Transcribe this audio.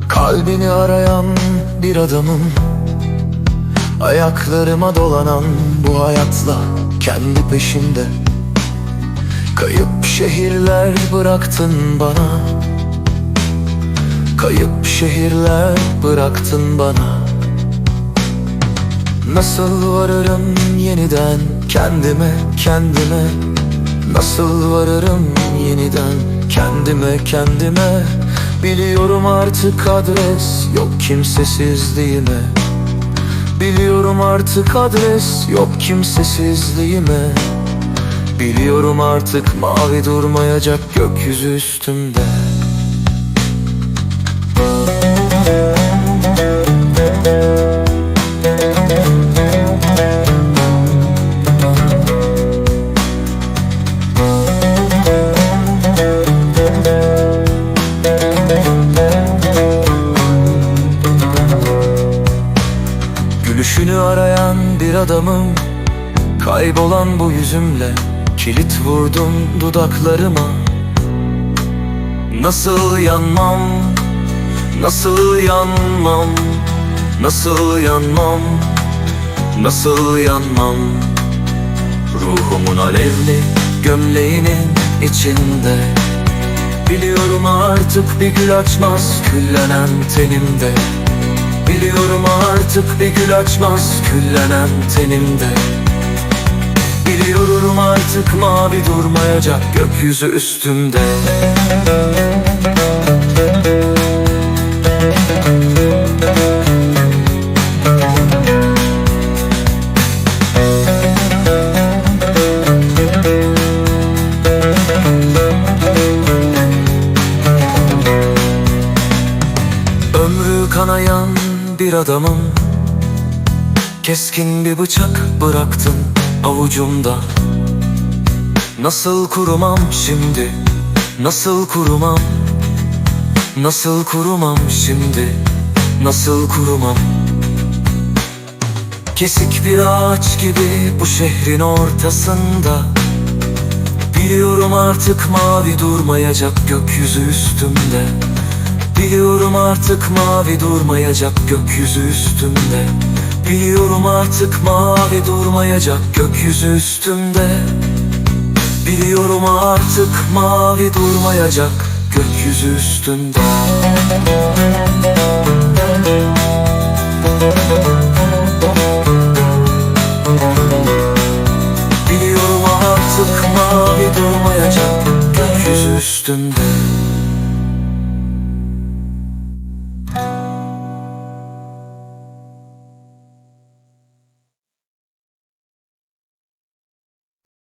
Kalbini arayan bir adamım, ayaklarıma dolanan bu hayatla kendi peşinde. Kayıp şehirler bıraktın bana, kayıp şehirler bıraktın bana. Nasıl varırım yeniden kendime, kendime? Nasıl varırım yeniden kendime, kendime? Biliyorum artık adres yok kimsesizliğime. Biliyorum artık adres yok kimsesizliğime. Biliyorum artık mavi durmayacak gökyüzü üstümde. Gülüşünü arayan bir adamım, kaybolan bu yüzümle kilit vurdum dudaklarıma. Nasıl yanmam, nasıl yanmam, nasıl yanmam, nasıl yanmam? Ruhumun alevli gömleğinin içinde. Biliyorum artık bir gül açmaz küllenen tenimde. Biliyorum artık bir gül açmaz küllenen tenimde. Biliyorum artık mavi durmayacak gökyüzü üstümde. Ömrü kanayan bir adamım, keskin bir bıçak bıraktın avucumda. Nasıl kurumam şimdi, nasıl kurumam, nasıl kurumam şimdi, nasıl kurumam? Kesik bir ağaç gibi bu şehrin ortasında. Biliyorum artık mavi durmayacak gökyüzü üstümde. Biliyorum artık mavi durmayacak gökyüzü üstümde. Biliyorum artık mavi durmayacak gökyüzü üstümde. Biliyorum artık mavi durmayacak gökyüzü üstümde. Biliyorum artık mavi durmayacak gökyüzü üstümde.